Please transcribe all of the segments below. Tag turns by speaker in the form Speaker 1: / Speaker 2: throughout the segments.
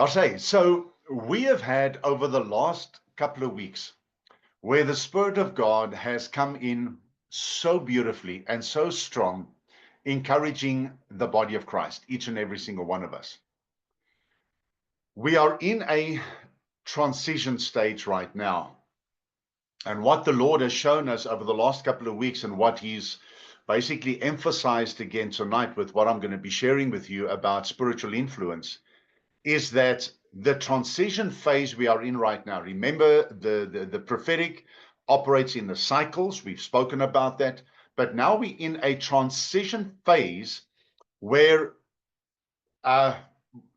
Speaker 1: I'll say, so we have had over the last couple of weeks where the Spirit of God has come in so beautifully and so strong, encouraging the body of Christ, each and every single one of us. We are in a transition stage right now. And what the Lord has shown us over the last couple of weeks, and what He's basically emphasized again tonight with what I'm going to be sharing with you about spiritual influence, is that the transition phase we are in right now, remember the prophetic operates in the cycles. We've spoken about that. But now we're in a transition phase where,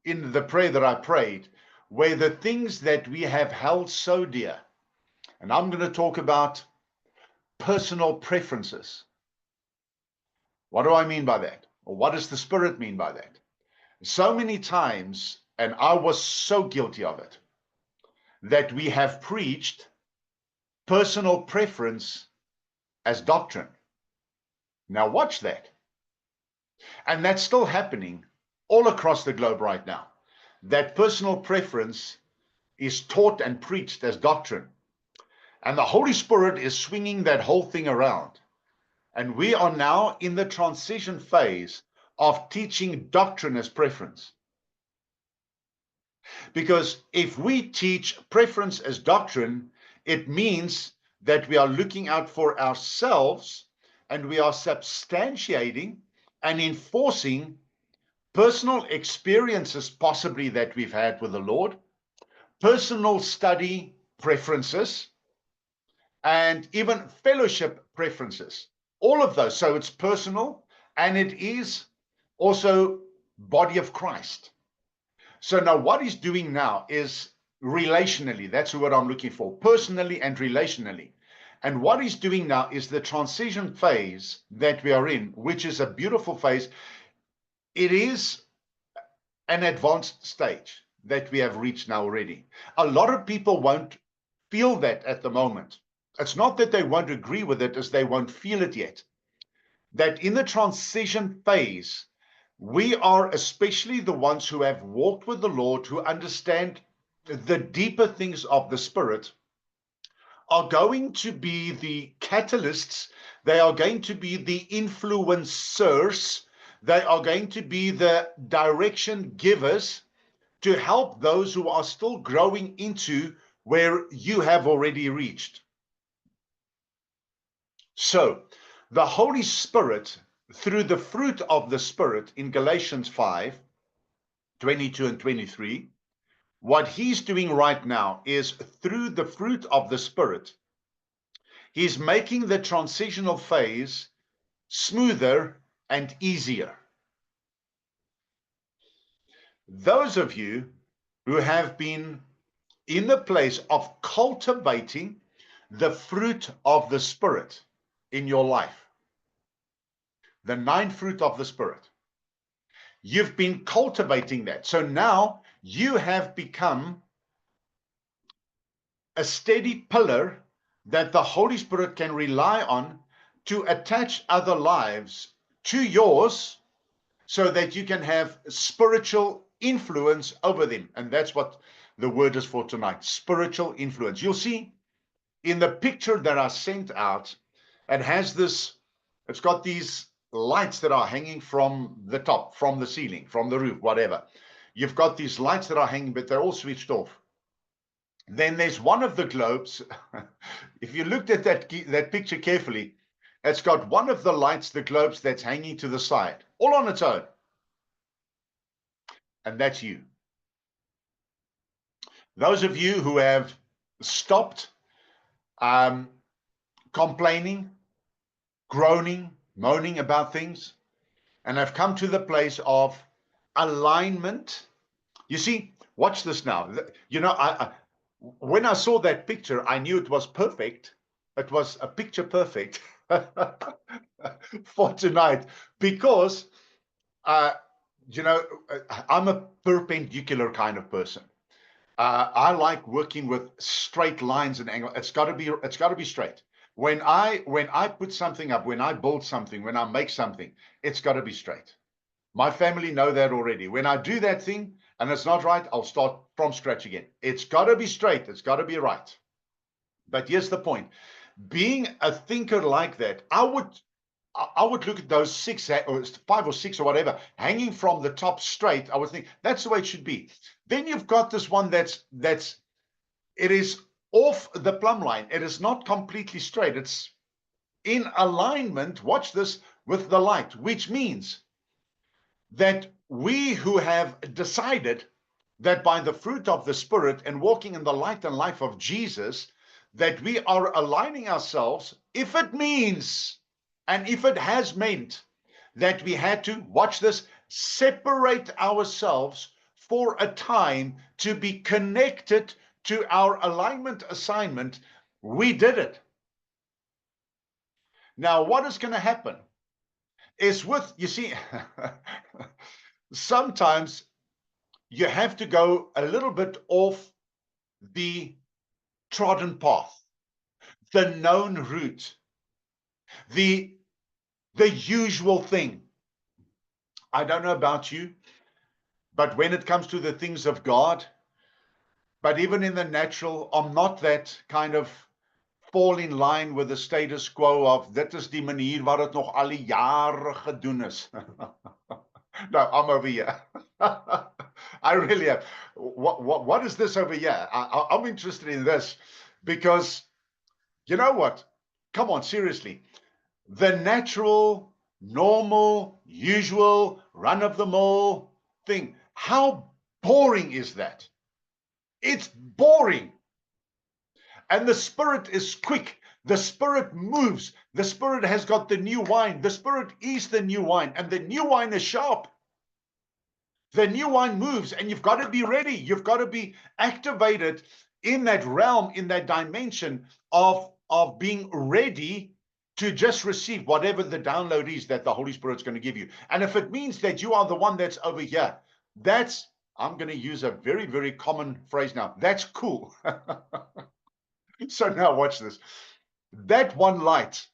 Speaker 1: in the prayer that I prayed, where the things that we have held so dear, and I'm going to talk about personal preferences. What do I mean by that? Or what does the Spirit mean by that? So many times, and I was so guilty of it, that we have preached personal preference as doctrine. Now watch that. And that's still happening all across the globe right now. That personal preference is taught and preached as doctrine. And the Holy Spirit is swinging that whole thing around. And we are now in the transition phase of teaching doctrine as preference. Because if we teach preference as doctrine, it means that we are looking out for ourselves, and we are substantiating and enforcing personal experiences possibly that we've had with the Lord, personal study preferences, and even fellowship preferences. All of those. So it's personal, and it is also body of Christ. So now what he's doing now is relationally. That's what I'm looking for, personally and relationally. And what he's doing now is the transition phase that we are in, which is a beautiful phase. It is an advanced stage that we have reached now already. A lot of people won't feel that at the moment. It's not that they won't agree with it, as they won't feel it yet. That in the transition phase, we are, especially the ones who have walked with the Lord, who understand the deeper things of the Spirit, are going to be the catalysts. They are going to be the influencers. They are going to be the direction givers to help those who are still growing into where you have already reached. So, the Holy Spirit, through the fruit of the Spirit in Galatians 5:22 and 23, what he's doing right now is, through the fruit of the Spirit, he's making the transitional phase smoother and easier. Those of you who have been in the place of cultivating the fruit of the Spirit in your life, the 9 fruit of the Spirit, you've been cultivating that. So now you have become a steady pillar that the Holy Spirit can rely on to attach other lives to yours, so that you can have spiritual influence over them. And that's what the word is for tonight, spiritual influence. You'll see in the picture that I sent out, it has this, it's got these lights that are hanging from the top, from the ceiling, from the roof, whatever. You've got these lights that are hanging, but they're all switched off. Then there's one of the globes. If you looked at that picture carefully, it's got one of the lights, the globes, that's hanging to the side, all on its own. And that's you. Those of you who have stopped complaining, groaning, moaning about things, and have come to the place of alignment. You see, watch this now. You know, when I saw that picture, I knew it was perfect. It was a picture perfect for tonight, because, you know, I'm a perpendicular kind of person. I like working with straight lines and angles. It's got to be straight. When I put something up, when I build something, when I make something, it's got to be straight. My family know that already. When I do that thing and it's not right, I'll start from scratch again. It's got to be straight. It's got to be right. But here's the point. Being a thinker like that, I would look at those 6 or 5 or 6 or whatever hanging from the top straight. I would think that's the way it should be. Then you've got this one that's it is off the plumb line. It is not completely straight. It's in alignment, watch this, with the light, which means that we who have decided that by the fruit of the Spirit and walking in the light and life of Jesus, that we are aligning ourselves, if it means, and if it has meant that we had to, watch this, separate ourselves for a time to be connected to our alignment assignment, we did it. Now, what is going to happen is you see, sometimes you have to go a little bit off the trodden path, the known route, the usual thing. I don't know about you, but when it comes to the things of God, but even in the natural, I'm not that kind of fall in line with the status quo of dit is die manier wat dit nog al die jare gedoen is. No, I'm over here. I really am. What is this over here? I'm interested in this because you know what? Come on, seriously. The natural, normal, usual, run-of-the-mill thing. How boring is that? It's boring. And the Spirit is quick. The Spirit moves. The Spirit has got the new wine. The Spirit is the new wine. And the new wine is sharp. The new wine moves, and you've got to be ready. You've got to be activated in that realm, in that dimension of being ready to just receive whatever the download is that the Holy Spirit's going to give you. And if it means that you are the one that's over here, that's, I'm going to use a very, very common phrase now, that's cool. So now watch this. That one light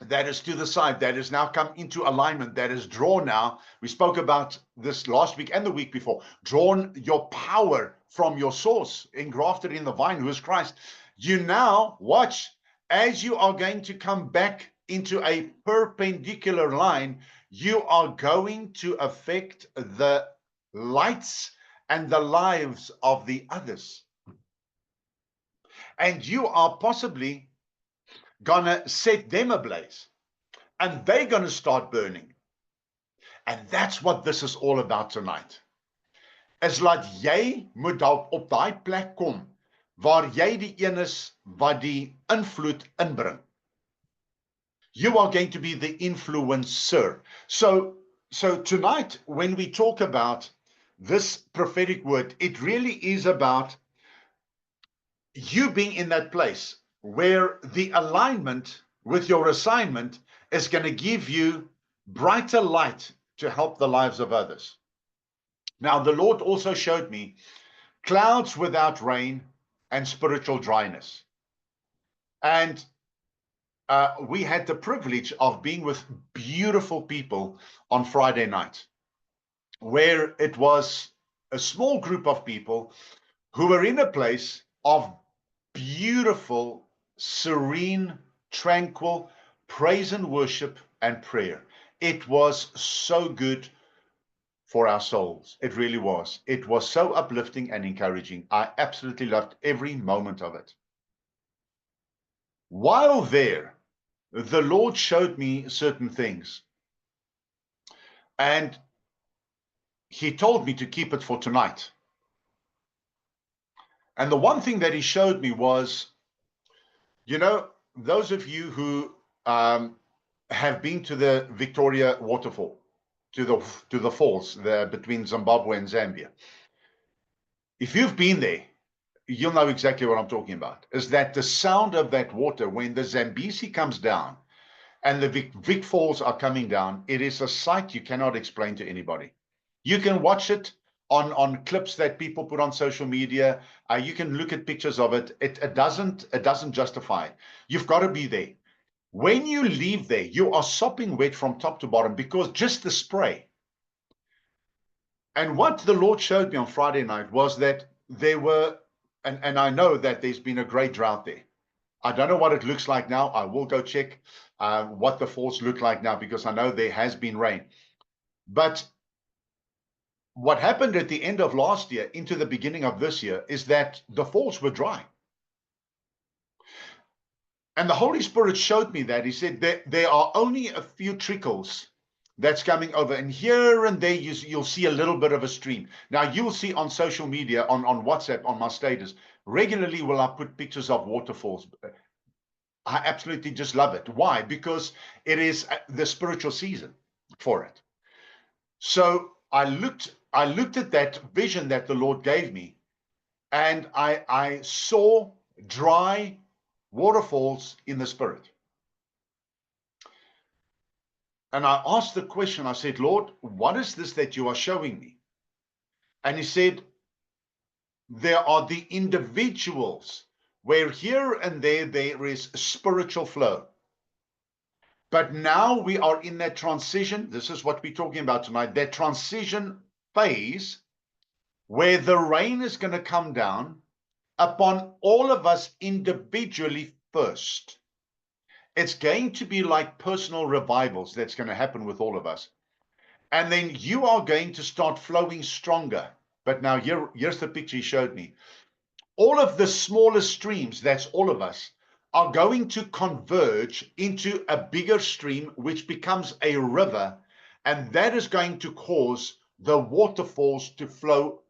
Speaker 1: that is to the side, that has now come into alignment, that is drawn now. We spoke about this last week and the week before. Drawn your power from your source, engrafted in the vine, who is Christ. You now, watch, as you are going to come back into a perpendicular line, you are going to affect the lights and the lives of the others. And you are possibly going to set them ablaze. And they're going to start burning. And that's what this is all about tonight. Is laat jy moet dalk op daai plek kom waar jy die een is wat die invloed inbring. You are going to be the influencer. So tonight, when we talk about this prophetic word, it really is about you being in that place where the alignment with your assignment is going to give you brighter light to help the lives of others. Now, the Lord also showed me clouds without rain and spiritual dryness. And we had the privilege of being with beautiful people on Friday night, where it was a small group of people who were in a place of beautiful, serene, tranquil praise and worship and prayer. It was so good for our souls. It really was. It was so uplifting and encouraging. I absolutely loved every moment of it. While there, the Lord showed me certain things. And He told me to keep it for tonight. And the one thing that He showed me was, you know, those of you who have been to the Victoria waterfall, to the falls there between Zimbabwe and Zambia. If you've been there, you'll know exactly what I'm talking about. Is that the sound of that water when the Zambezi comes down and the Vic Falls are coming down, it is a sight you cannot explain to anybody. You can watch it on clips that people put on social media. You can look at pictures of it. It doesn't justify it. You've got to be there. When you leave there, you are sopping wet from top to bottom because just the spray And what the Lord showed me on Friday night was that there were, and I know that there's been a great drought there. I don't know what it looks like now. I will go check what the falls look like now, because I know there has been rain. But what happened at the end of last year into the beginning of this year is that the falls were dry. And the Holy Spirit showed me that. He said that there are only a few trickles that's coming over. And here and there, you'll see a little bit of a stream. Now, you'll see on social media, on WhatsApp, on my status, regularly will I put pictures of waterfalls. I absolutely just love it. Why? Because it is the spiritual season for it. So I looked at that vision that the Lord gave me, and I saw dry waterfalls in the spirit. And I asked the question, I said, Lord, what is this that you are showing me? And he said, there are the individuals where here and there is spiritual flow. But now we are in that transition. This is what we're talking about tonight, that transition phase where the rain is going to come down upon all of us individually first. It's going to be like personal revivals that's going to happen with all of us. And then you are going to start flowing stronger. But now here's the picture he showed me. All of the smaller streams, that's all of us, are going to converge into a bigger stream, which becomes a river. And that is going to cause the waterfalls to flow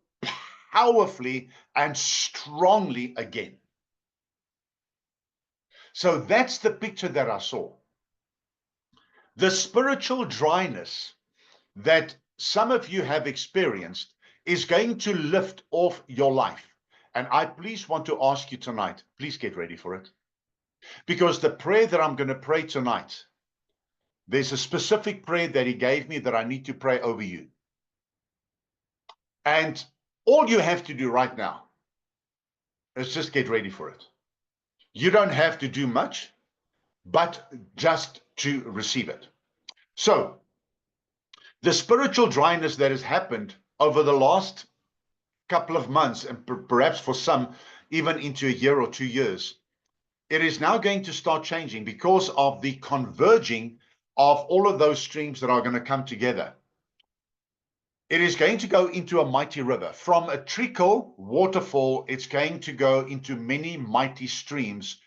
Speaker 1: powerfully and strongly again. So that's the picture that I saw. The spiritual dryness that some of you have experienced is going to lift off your life. And I please want to ask you tonight, please get ready for it. Because the prayer that I'm going to pray tonight, there's a specific prayer that he gave me that I need to pray over you. And all you have to do right now is just get ready for it. You don't have to do much, but just to receive it. So, the spiritual dryness that has happened over the last couple of months, and perhaps for some, even into a year or 2 years, it is now going to start changing because of the converging of all of those streams that are going to come together. It is going to go into a mighty river. From a trickle waterfall, it's going to go into many mighty streams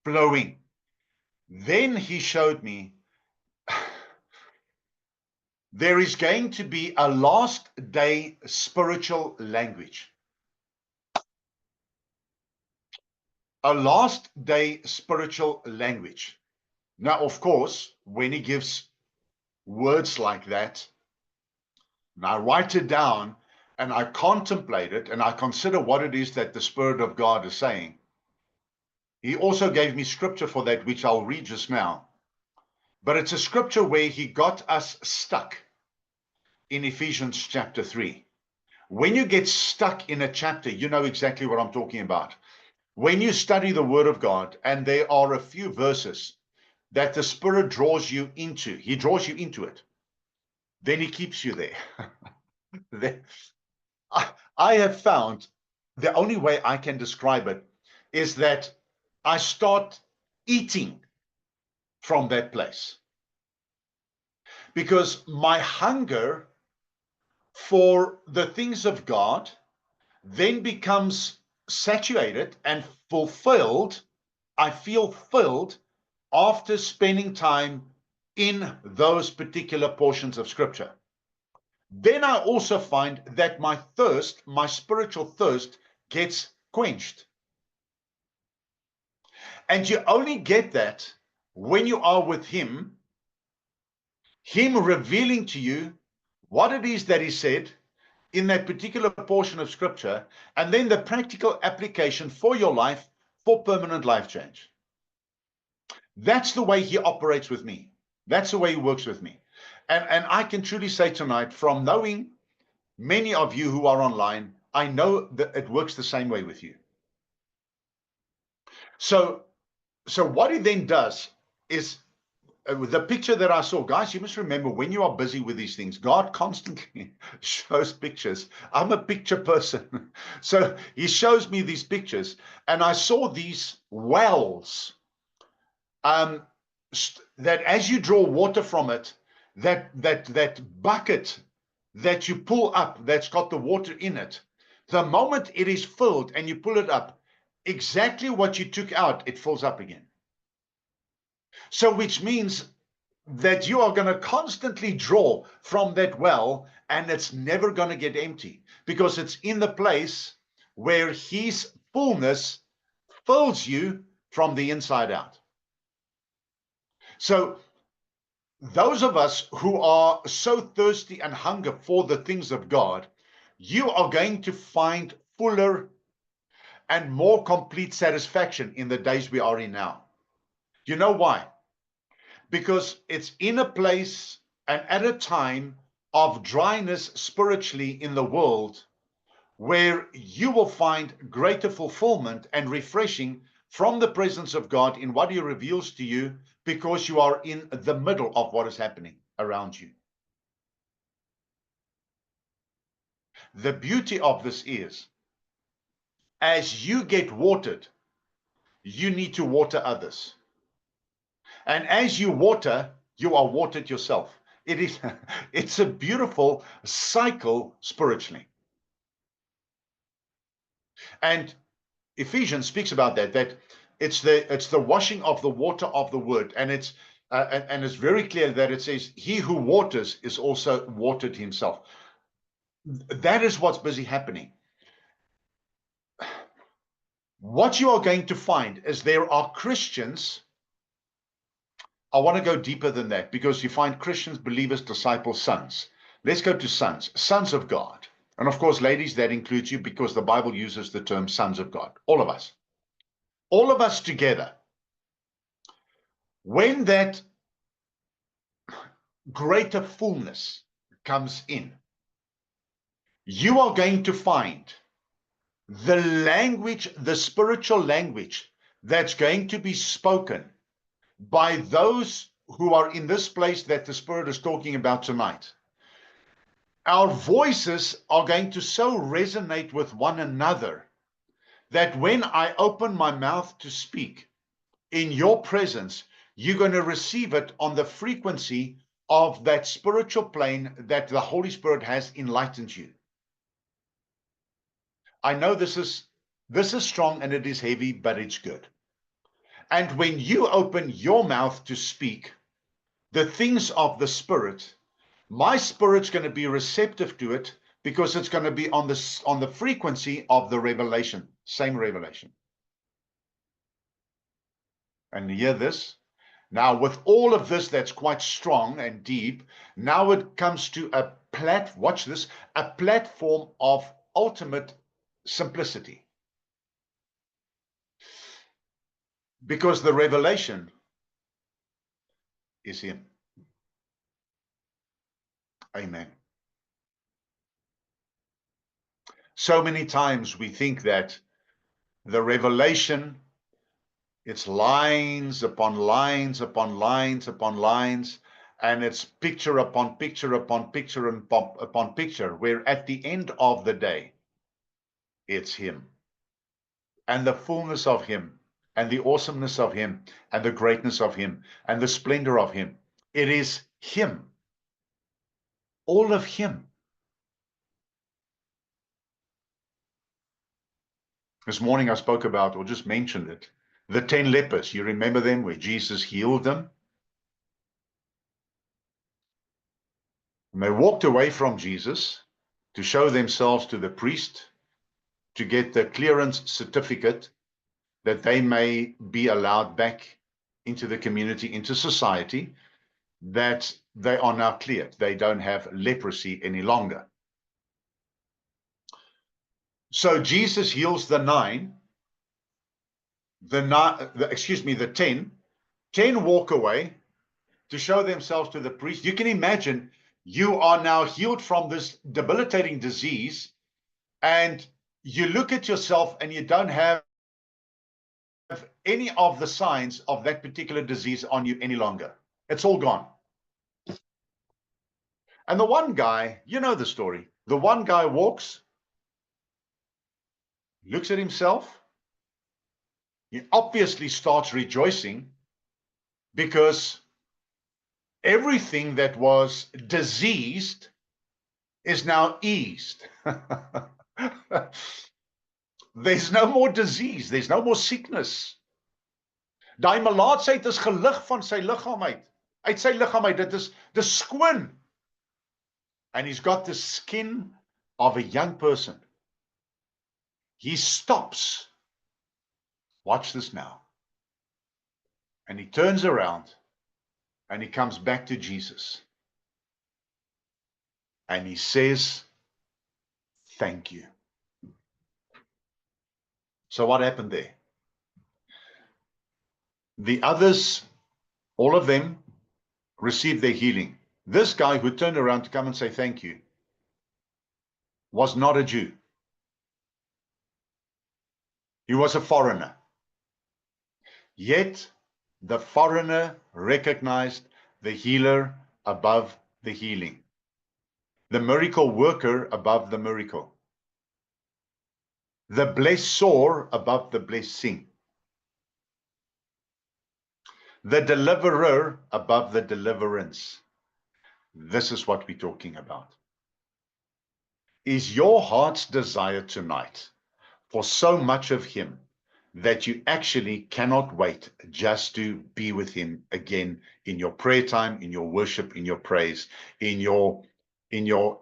Speaker 1: flowing. Then he showed me there is going to be a last day spiritual language. A last day spiritual language. Now, of course, when he gives words like that, and I write it down and I contemplate it and I consider what it is that the Spirit of God is saying, he also gave me scripture for that, which I'll read just now. But it's a scripture where he got us stuck in Ephesians chapter 3. When you get stuck in a chapter, you know exactly what I'm talking about. When you study the Word of God, and there are a few verses that the Spirit draws you into, he draws you into it, then he keeps you there. I have found the only way I can describe it is that I start eating from that place. Because my hunger for the things of God then becomes saturated and fulfilled. I feel filled after spending time in those particular portions of Scripture. Then I also find that my thirst, my spiritual thirst, gets quenched. And you only get that when you are with him revealing to you what it is that he said in that particular portion of Scripture, and then the practical application for your life for permanent life change. That's the way he operates with me. That's the way he works with me. And I can truly say tonight, from knowing many of you who are online, I know that it works the same way with you. So what he then does is the picture that I saw, guys, you must remember when you are busy with these things, God constantly shows pictures. I'm a picture person. So he shows me these pictures, and I saw these wells that as you draw water from it, that bucket that you pull up that's got the water in it, the moment it is filled and you pull it up, exactly what you took out, it fills up again. So which means that you are going to constantly draw from that well, and it's never going to get empty, because it's in the place where his fullness fills you from the inside out. So those of us who are so thirsty and hunger for the things of God, you are going to find fuller and more complete satisfaction in the days we are in now. You know why? Because it's in a place and at a time of dryness spiritually in the world, where you will find greater fulfillment and refreshing from the presence of God in what he reveals to you, because you are in the middle of what is happening around you. The beauty of this is, as you get watered, you need to water others. And as you water, you are watered yourself. It's a beautiful cycle spiritually. And Ephesians speaks about that it's the washing of the water of the word, and it's very clear that it says, he who waters is also watered himself. That is what's busy happening. What you are going to find is there are Christians. I want to go deeper than that, because you find Christians, believers, disciples, sons. Let's go to sons of God. And of course, ladies, that includes you, because the Bible uses the term sons of God. All of us together. When that greater fullness comes in, you are going to find the language, the spiritual language that's going to be spoken by those who are in this place that the Spirit is talking about tonight. Our voices are going to so resonate with one another that when I open my mouth to speak in your presence, you're going to receive it on the frequency of that spiritual plane that the Holy Spirit has enlightened you. I know this is strong and it is heavy, but it's good. And when you open your mouth to speak the things of the Spirit, my spirit's going to be receptive to it, because it's going to be on the frequency of the revelation, same revelation. And you hear this? Now, with all of this that's quite strong and deep, now it comes to watch this, a platform of ultimate simplicity. Because the revelation is him. Amen. So many times we think that the revelation, it's lines upon lines upon lines upon lines, and it's picture upon picture upon picture upon picture, where at the end of the day, it's him. And the fullness of him, and the awesomeness of him, and the greatness of him, and the splendor of him. It is him. All of him. This morning I spoke about, or just mentioned it, the 10 lepers. You remember them, where Jesus healed them? And they walked away from Jesus to show themselves to the priest, to get the clearance certificate that they may be allowed back into the community, into society, that they are now cleared. They don't have leprosy any longer. So Jesus heals the 10. 10 walk away to show themselves to the priest. You can imagine, you are now healed from this debilitating disease, and you look at yourself and you don't have any of the signs of that particular disease on you any longer. It's all gone. And the one guy, you know the story. The one guy walks, looks at himself. He obviously starts rejoicing because everything that was diseased is now eased. There's no more disease. There's no more sickness. Daai melaatsheid is gelig van sy liggaam uit. Uit sy liggaam uit. Dit is skoon. And he's got the skin of a young person. He stops. Watch this now. And he turns around and he comes back to Jesus. And he says, thank you. So what happened there? The others, all of them, received their healing. This guy who turned around to come and say thank you was not a Jew. He was a foreigner. Yet the foreigner recognized the healer above the healing, the miracle worker above the miracle, the blessor above the blessing, the deliverer above the deliverance. This is what we're talking about. Is your heart's desire tonight for so much of him that you actually cannot wait just to be with him again in your prayer time, in your worship, in your praise, in your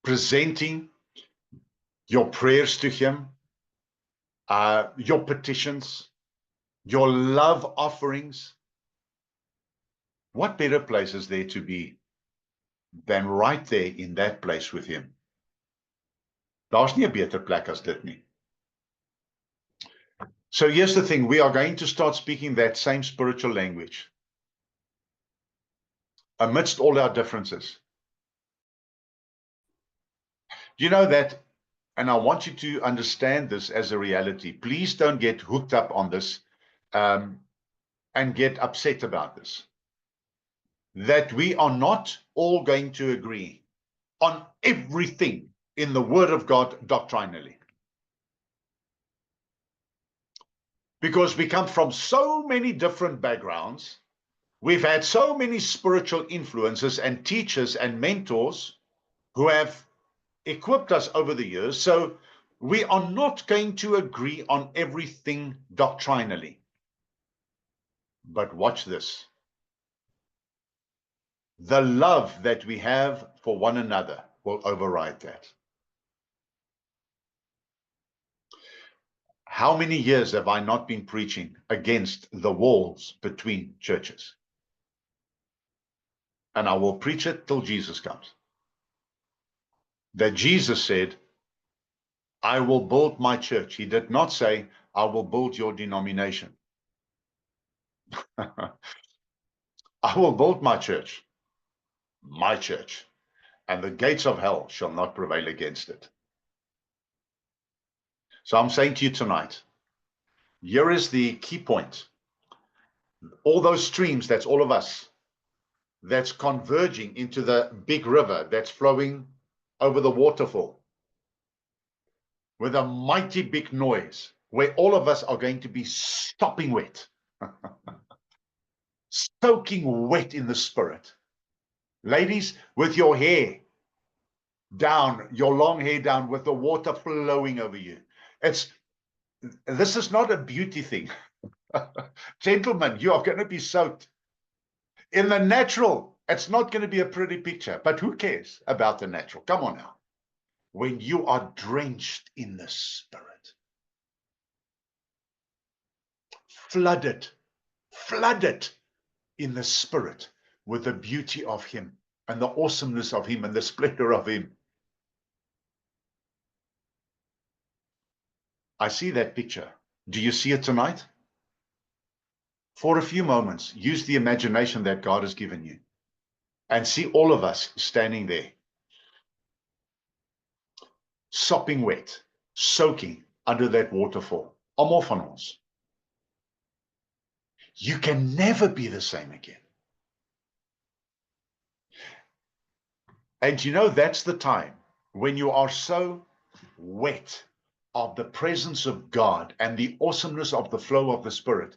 Speaker 1: presenting your prayers to him, your petitions, your love offerings? What better place is there to be than right there in that place with him? Daar's nie 'n beter plek as dit nie. So here's the thing, we are going to start speaking that same spiritual language amidst all our differences. You know that, and I want you to understand this as a reality. Please don't get hooked up on this and get upset about this. That we are not all going to agree on everything in the Word of God doctrinally. Because we come from so many different backgrounds, we've had so many spiritual influences and teachers and mentors who have equipped us over the years, so we are not going to agree on everything doctrinally. But watch this. The love that we have for one another will override that. How many years have I not been preaching against the walls between churches? And I will preach it till Jesus comes. That Jesus said, I will build my church. He did not say, I will build your denomination. I will build my church, and the gates of hell shall not prevail against it. So I'm saying to you tonight, here is the key point. All those streams, that's all of us, that's converging into the big river that's flowing over the waterfall with a mighty big noise, where all of us are going to be stopping wet, soaking wet in the Spirit. Ladies, with your hair down, your long hair down, with the water flowing over you. This is not a beauty thing. Gentlemen, you are going to be soaked. In the natural, it's not going to be a pretty picture, but who cares about the natural? Come on now. When you are drenched in the Spirit, flooded in the Spirit with the beauty of Him and the awesomeness of Him and the splendor of Him. I see that picture. Do you see it tonight? For a few moments, use the imagination that God has given you and see all of us standing there, sopping wet, soaking under that waterfall. Almal van ons. You can never be the same again. And you know, that's the time when you are so wet of the presence of God and the awesomeness of the flow of the Spirit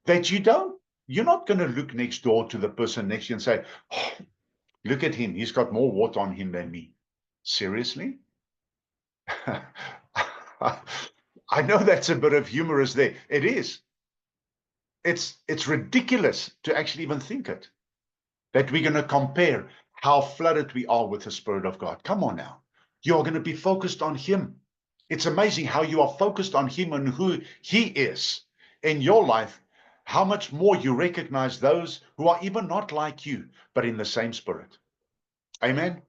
Speaker 1: that you're not going to look next door to the person next to you and say, oh, look at him, he's got more water on him than me. Seriously? I know that's a bit of humorous there. It is. It's ridiculous to actually even think it, that we're going to compare how flooded we are with the Spirit of God. Come on now. You're going to be focused on Him. It's amazing how you are focused on Him and who He is in your life, how much more you recognize those who are even not like you, but in the same Spirit. Amen?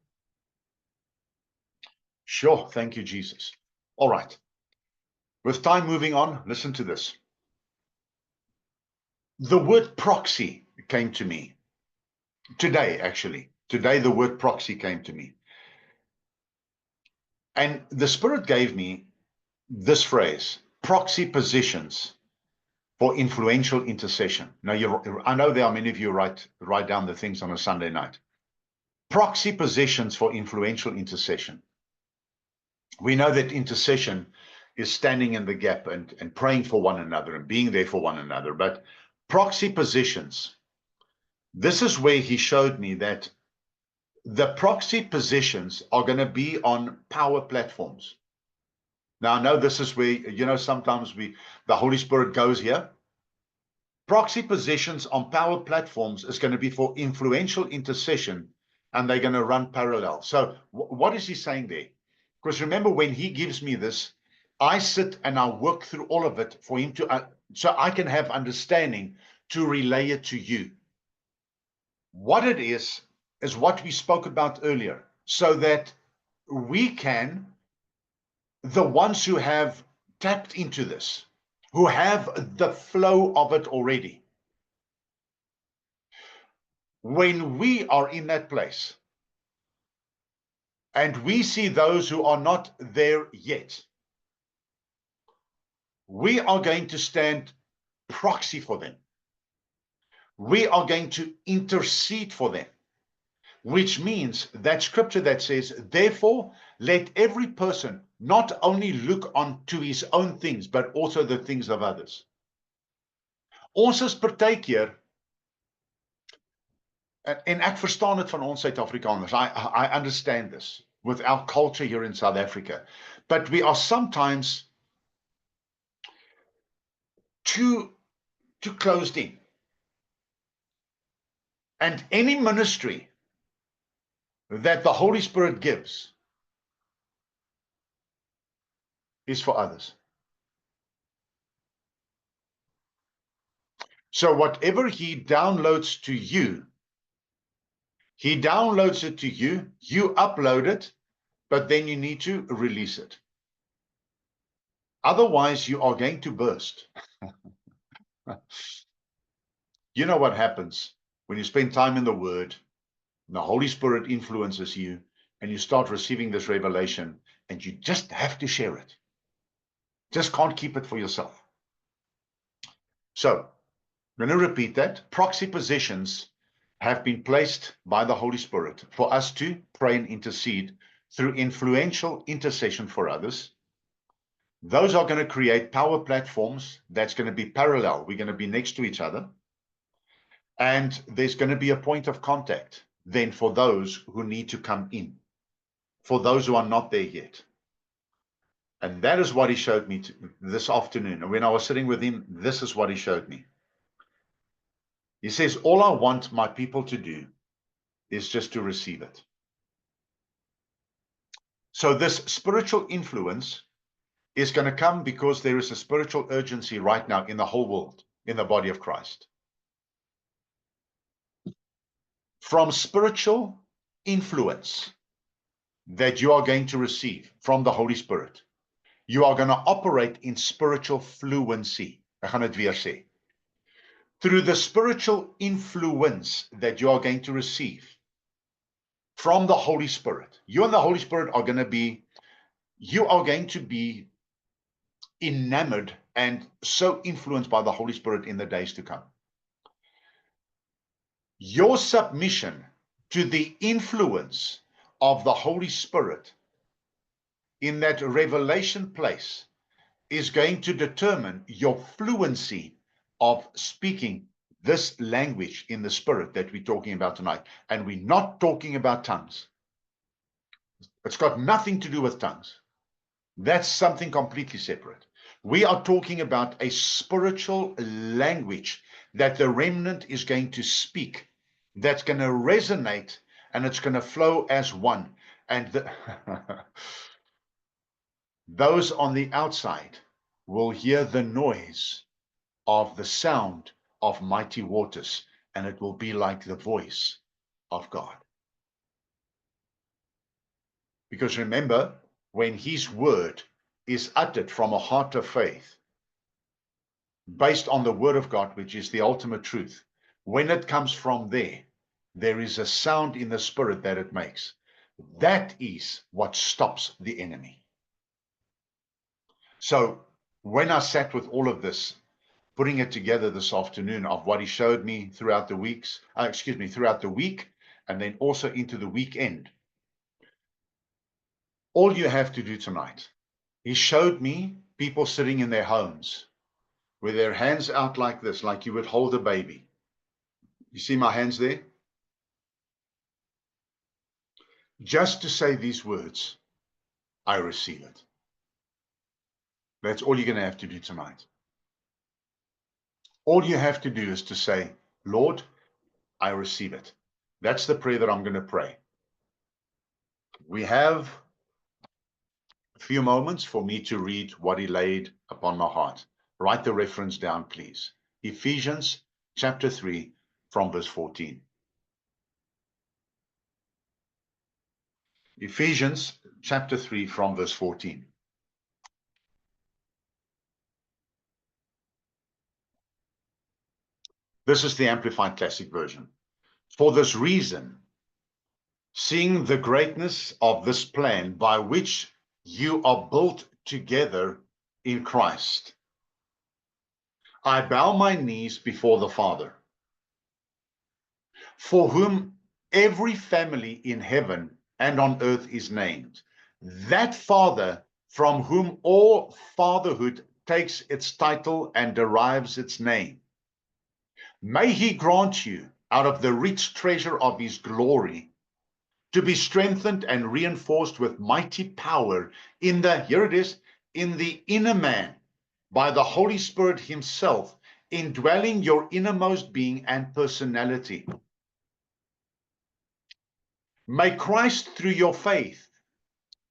Speaker 1: Sure. Thank you, Jesus. All right. With time moving on, listen to this. The word proxy came to me today, actually. Today, the word proxy came to me. And the Spirit gave me this phrase, proxy positions for influential intercession. Now, I know there are many of you write down the things on a Sunday night. Proxy positions for influential intercession. We know that intercession is standing in the gap and praying for one another and being there for one another. But proxy positions, this is where he showed me that the proxy positions are going to be on power platforms. Now, I know this is where, sometimes the Holy Spirit goes here. Proxy positions on power platforms is going to be for influential intercession, and they're going to run parallel. So what is he saying there? Because remember, when he gives me this, I sit and I work through all of it for him to, so I can have understanding to relay it to you. What it is what we spoke about earlier, so that we can, the ones who have tapped into this, who have the flow of it already, when we are in that place and we see those who are not there yet, we are going to stand proxy for them. We are going to intercede for them, which means that scripture that says, therefore, let every person not only look onto his own things, but also the things of others. Ons is partykeer, en ek verstaan dit van ons Suid-Afrikaners. I understand this with our culture here in South Africa. But we are sometimes too closed in. And any ministry that the Holy Spirit gives is for others. So whatever he downloads to you, he downloads it to you, you upload it, but then you need to release it. Otherwise, you are going to burst. You know what happens when you spend time in the Word, and the Holy Spirit influences you, and you start receiving this revelation, and you just have to share it. Just can't keep it for yourself. So, I'm going to repeat that. Proxy positions have been placed by the Holy Spirit for us to pray and intercede through influential intercession for others. Those are going to create power platforms that's going to be parallel. We're going to be next to each other. And there's going to be a point of contact then for those who need to come in, for those who are not there yet. And that is what he showed me this afternoon. And when I was sitting with him, this is what he showed me. He says, all I want my people to do is just to receive it. So this spiritual influence is going to come because there is a spiritual urgency right now in the whole world, in the body of Christ. From spiritual influence that you are going to receive from the Holy Spirit, you are going to operate in spiritual fluency. Ek gaan dit weer sê. Through the spiritual influence that you are going to receive from the Holy Spirit, you and the Holy Spirit are going to be, you are going to be enamored and so influenced by the Holy Spirit in the days to come. Your submission to the influence of the Holy Spirit in that revelation place is going to determine your fluency of speaking this language in the Spirit that we're talking about tonight. And we're not talking about tongues. It's got nothing to do with tongues. That's something completely separate. We are talking about a spiritual language that the remnant is going to speak, that's going to resonate, and it's going to flow as one. And those on the outside will hear the noise of the sound of mighty waters, and it will be like the voice of God. Because remember, when his word is uttered from a heart of faith, based on the word of God, which is the ultimate truth, when it comes from there, there is a sound in the spirit that it makes. That is what stops the enemy. So when I sat with all of this, putting it together this afternoon of what he showed me throughout the weeks, throughout the week, and then also into the weekend, all you have to do tonight, he showed me people sitting in their homes with their hands out like this, like you would hold a baby. You see my hands there? Just to say these words, I receive it. That's all you're going to have to do tonight. All you have to do is to say, Lord, I receive it. That's the prayer that I'm going to pray. We have a few moments for me to read what he laid upon my heart. Write the reference down, please. Ephesians chapter 3 from verse 14. Ephesians chapter 3 from verse 14. This is the Amplified Classic Version. For this reason, seeing the greatness of this plan by which you are built together in Christ, I bow my knees before the Father, for whom every family in heaven and on earth is named, that Father from whom all fatherhood takes its title and derives its name. May he grant you, out of the rich treasure of his glory, to be strengthened and reinforced with mighty power in the, here it is, in the inner man, by the Holy Spirit himself, indwelling your innermost being and personality. May Christ, through your faith,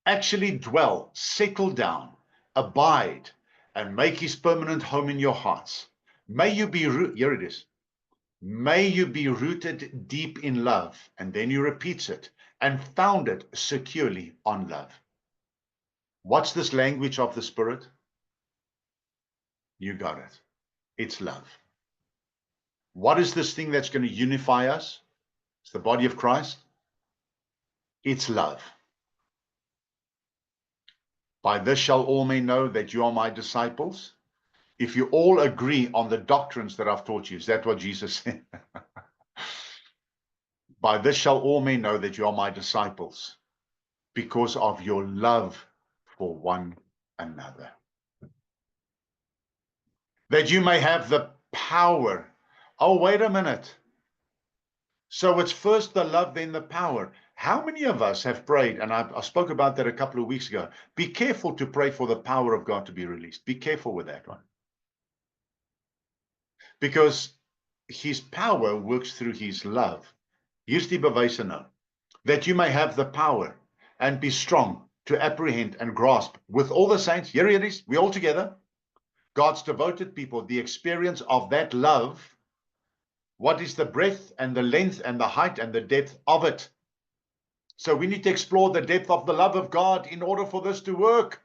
Speaker 1: actually dwell, settle down, abide, and make his permanent home in your hearts. May you be, here it is, may you be rooted deep in love, and then he repeats it, and founded securely on love. What's this language of the Spirit? You got it. It's love. What is this thing that's going to unify us? It's the body of Christ. It's love. By this shall all men know that you are my disciples. If you all agree on the doctrines that I've taught you, is that what Jesus said? By this shall all men know that you are my disciples, because of your love for one another. That you may have the power. Oh, wait a minute. So it's first the love, then the power. How many of us have prayed, and I spoke about that a couple of weeks ago, be careful to pray for the power of God to be released. Be careful with that one. Because his power works through his love. Here's die bewyse nou. That you may have the power and be strong to apprehend and grasp with all the saints. Here it is, we all together. God's devoted people, the experience of that love. What is the breadth and the length and the height and the depth of it? So we need to explore the depth of the love of God in order for this to work.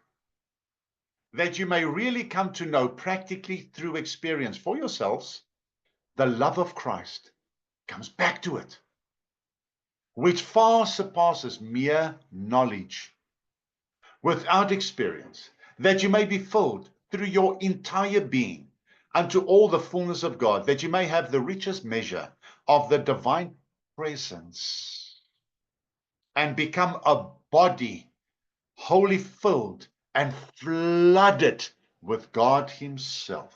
Speaker 1: That you may really come to know practically through experience for yourselves, the love of Christ comes back to it, which far surpasses mere knowledge. Without experience, that you may be filled through your entire being unto all the fullness of God, that you may have the richest measure of the divine presence. and become a body wholly filled and flooded with God himself.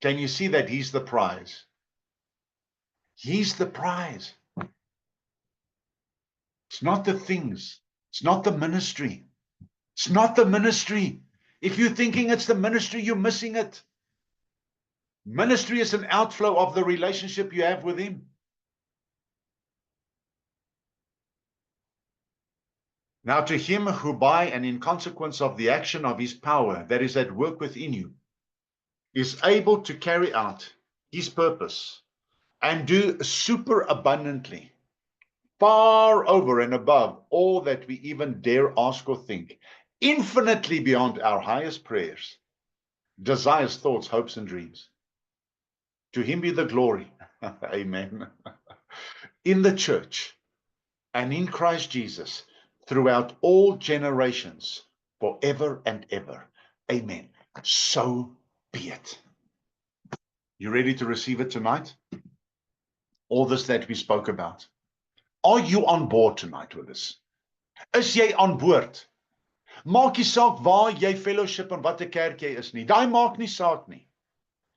Speaker 1: Can you see that he's the prize? He's the prize. It's not the things. It's not the ministry. It's not the ministry. If you're thinking it's the ministry, you're missing it. Ministry is an outflow of the relationship you have with him. Now to him who by and in consequence of the action of his power that is at work within you, is able to carry out his purpose and do super abundantly, far over and above all that we even dare ask or think, infinitely beyond our highest prayers, desires, thoughts, hopes, and dreams. To him be the glory, amen, in the church and in Christ Jesus throughout all generations, forever and ever. Amen. So be it. You ready to receive it tonight? All this that we spoke about. Are you on board tonight with this? Is jy on boord? Maak nie saak waar jy fellowship en watter kerk jy is nie. Daai maak nie saak nie.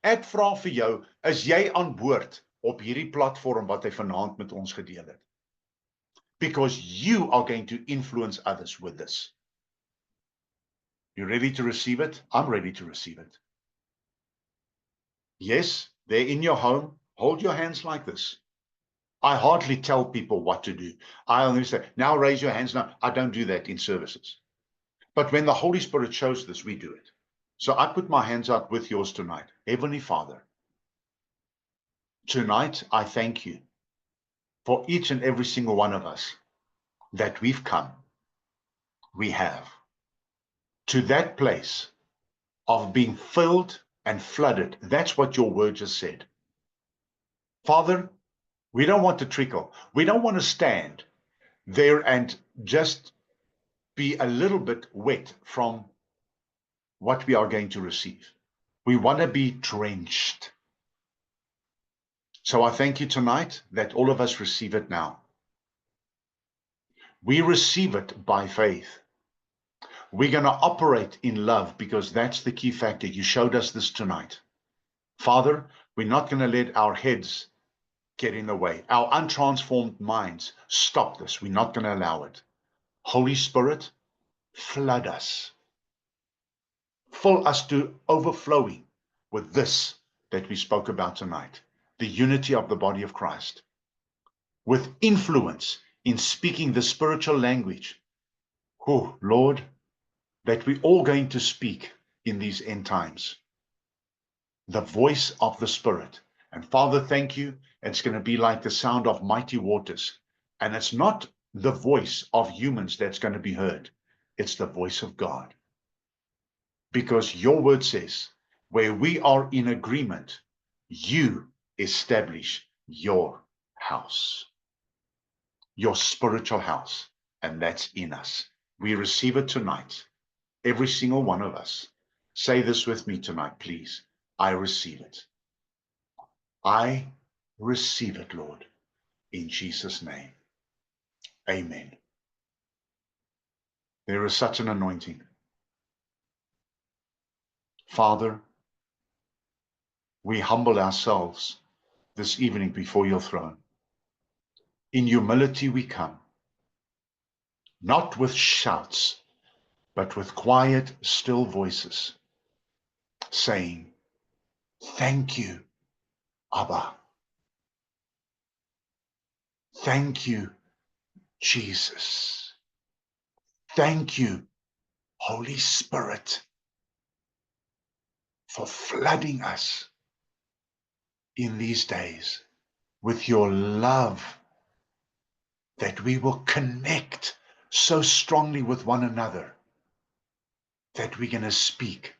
Speaker 1: Ek vra vir jou, is jy aan boord op hierdie platform wat hy vanaand met ons gedeel het? Because you are going to influence others with this. You ready to receive it? I'm ready to receive it. Yes, they're in your home. Hold your hands like this. I hardly tell people what to do. I only say, now raise your hands. Now, I don't do that in services. But when the Holy Spirit shows this, we do it. So I put my hands out with yours tonight. Heavenly Father, tonight I thank you for each and every single one of us that we've come, we have, to that place of being filled and flooded. That's what your word just said. Father, we don't want to trickle. We don't want to stand there and just be a little bit wet from what we are going to receive. We want to be drenched. So I thank you tonight that all of us receive it now. We receive it by faith. We're going to operate in love because that's the key factor. You showed us this tonight. Father, we're not going to let our heads get in the way. Our untransformed minds stop this. We're not going to allow it. Holy Spirit, flood us. Fill us to overflowing with this that we spoke about tonight. The unity of the body of Christ. With influence in speaking the spiritual language. Oh, Lord, that we're all going to speak in these end times. The voice of the Spirit. And Father, thank you. It's going to be like the sound of mighty waters. And it's not the voice of humans that's going to be heard. It's the voice of God. Because your word says, where we are in agreement, you establish your house. Your spiritual house. And that's in us. We receive it tonight. Every single one of us. Say this with me tonight, please. I receive it. I receive it, Lord, in Jesus' name. Amen. There is such an anointing. Father, we humble ourselves this evening before your throne. In humility we come, not with shouts, but with quiet, still voices, saying, thank you, Abba. Thank you, Jesus. Thank you, Holy Spirit, for flooding us in these days with your love, that we will connect so strongly with one another that we're going to speak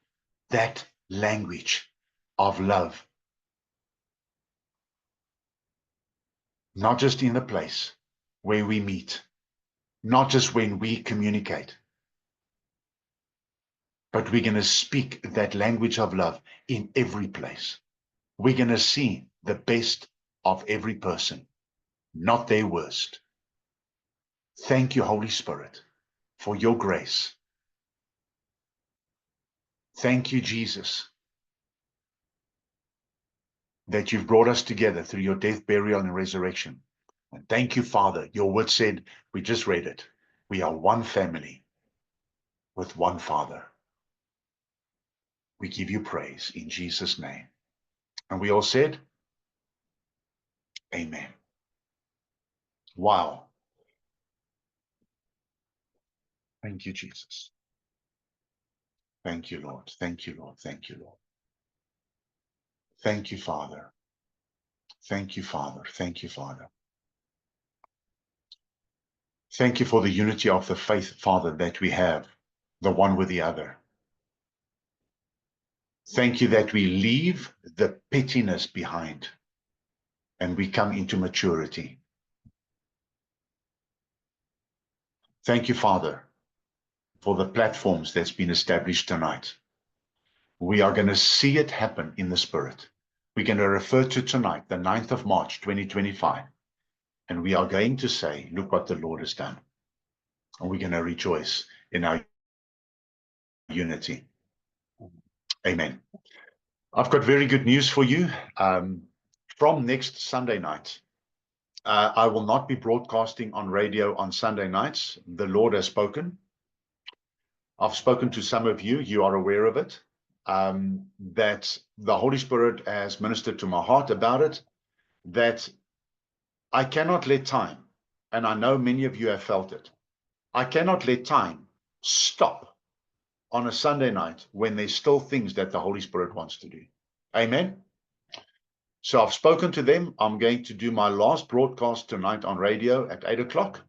Speaker 1: that language of love. Not just in the place where we meet, not just when we communicate, but we're going to speak that language of love in every place. We're going to see the best of every person, not their worst. Thank you, Holy Spirit, for your grace. Thank you, Jesus, that you've brought us together through your death, burial, and resurrection. And thank you, Father. Your word said, we just read it, we are one family with one Father. We give you praise in Jesus' name. And we all said, Amen. Wow. Thank you, Jesus. Thank you, Lord. Thank you, Lord. Thank you, Lord. Thank you, Father. Thank you, Father. Thank you, Father. Thank you for the unity of the faith, Father, that we have, the one with the other. Thank you that we leave the pettiness behind and we come into maturity. Thank you, Father, for the platforms that's been established tonight. We are going to see it happen in the Spirit. We're going to refer to tonight, the 9th of March, 2025. And we are going to say, look what the Lord has done. And we're going to rejoice in our unity. Amen. I've got very good news for you. From next Sunday night, I will not be broadcasting on radio on Sunday nights. The Lord has spoken. I've spoken to some of you. You are aware of it. That the Holy Spirit has ministered to my heart about it. That I cannot let time, and I know many of you have felt it, I cannot let time stop on a Sunday night when there's still things that the Holy Spirit wants to do. Amen? So I've spoken to them. I'm going to do my last broadcast tonight on radio at 8 o'clock.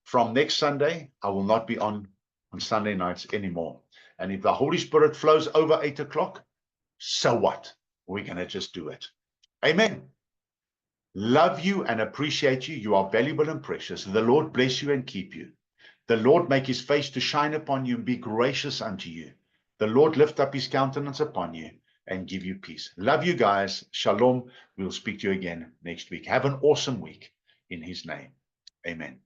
Speaker 1: From next Sunday, I will not be on Sunday nights anymore. And if the Holy Spirit flows over 8 o'clock, so what? We're going to just do it. Amen. Love you and appreciate you. You are valuable and precious. The Lord bless you and keep you. The Lord make his face to shine upon you and be gracious unto you. The Lord lift up his countenance upon you and give you peace. Love you guys. Shalom. We'll speak to you again next week. Have an awesome week in his name. Amen.